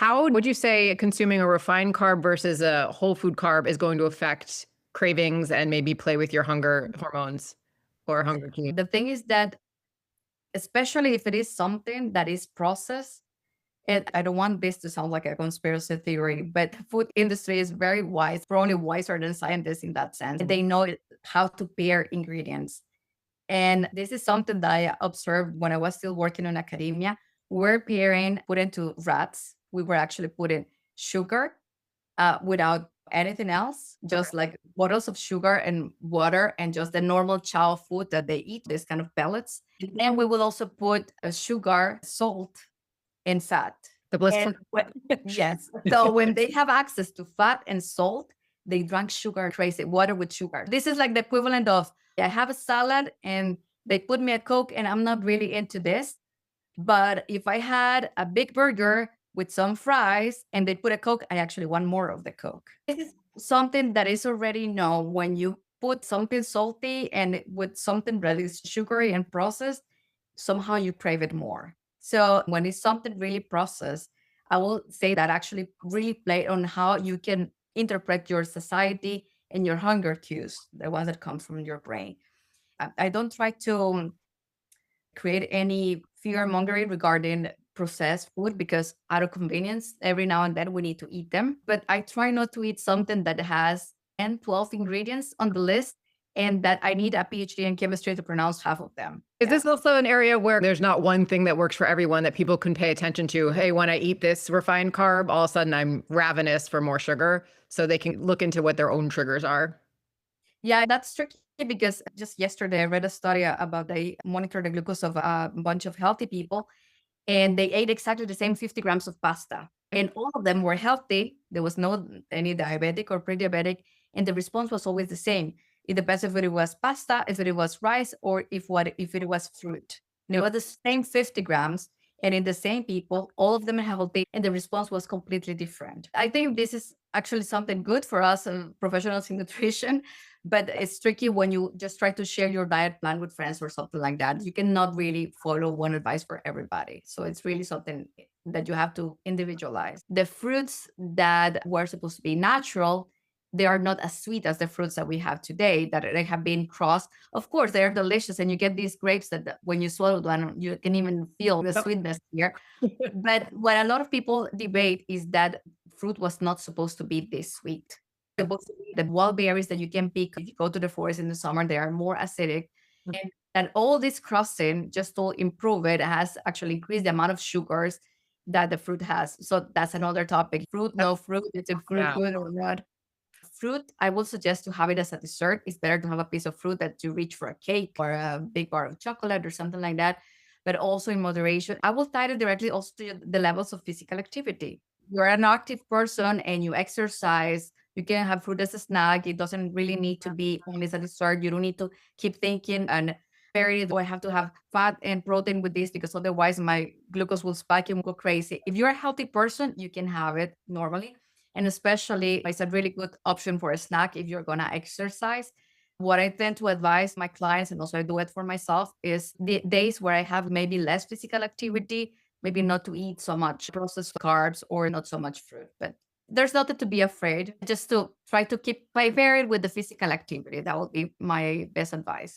How would you say consuming a refined carb versus a whole food carb is going to affect cravings and maybe play with your hunger hormones or hunger cues? The thing is that, especially if it is something that is processed, and I don't want this to sound like a conspiracy theory, but the food industry is very wise, probably wiser than scientists in that sense. They know how to pair ingredients. And this is something that I observed when I was still working in academia. We're pairing, put into rats. We were actually putting sugar without anything else, just like bottles of sugar and water and just the normal chow food that they eat, this kind of pellets. And we will also put sugar, salt, and fat. The blissful. And yes, so when they have access to fat and salt, they drank sugar crazy, water with sugar. This is like the equivalent of I have a salad and they put me a Coke and I'm not really into this. But if I had a big burger with some fries and they put a Coke, I actually want more of the Coke. This is something that is already known when you put something salty and with something that is sugary and processed, somehow you crave it more. So when it's something really processed, I will say that actually really play on how you can interpret your society and your hunger cues, the ones that come from your brain. I don't try to create any fear mongering regarding processed food because out of convenience, every now and then we need to eat them. But I try not to eat something that has 10, 12 ingredients on the list and that I need a PhD in chemistry to pronounce half of them. Is this also an area where there's not one thing that works for everyone that people can pay attention to? Hey, when I eat this refined carb, all of a sudden I'm ravenous for more sugar. So they can look into what their own triggers are. Yeah, that's tricky because just yesterday I read a study about they monitored the glucose of a bunch of healthy people and they ate exactly the same 50 grams of pasta. And all of them were healthy. There was no any diabetic or pre-diabetic, and the response was always the same. It depends if it was pasta, if it was rice, or if it was fruit. And it was the same 50 grams, and in the same people, all of them are healthy, and the response was completely different. I think this is actually something good for us professionals in nutrition, but it's tricky when you just try to share your diet plan with friends or something like that. You cannot really follow one advice for everybody. So it's really something that you have to individualize. The fruits that were supposed to be natural, they are not as sweet as the fruits that we have today that they have been crossed. Of course, they're delicious, and you get these grapes that when you swallow one, you can even feel the sweetness here. But what a lot of people debate is that fruit was not supposed to be this sweet. Supposed to be the wild berries that you can pick if you go to the forest in the summer, they are more acidic. And all this crossing, just to improve it, has actually increased the amount of sugars that the fruit has. So that's another topic. Fruit, no fruit, is it fruit Yeah. good or not? Fruit, I would suggest to have it as a dessert. It's better to have a piece of fruit that you reach for a cake or a big bar of chocolate or something like that, but also in moderation. I will tie it directly also to the levels of physical activity. You're an active person and you exercise, you can have fruit as a snack. It doesn't really need to be only as a dessert. You don't need to keep thinking and very, do I have to have fat and protein with this because otherwise my glucose will spike and go crazy. If you're a healthy person, you can have it normally. And especially, it's a really good option for a snack if you're going to exercise. What I tend to advise my clients, and also I do it for myself, is the days where I have maybe less physical activity, maybe not to eat so much processed carbs or not so much fruit. But there's nothing to be afraid, just to try to keep by varied with the physical activity. That would be my best advice.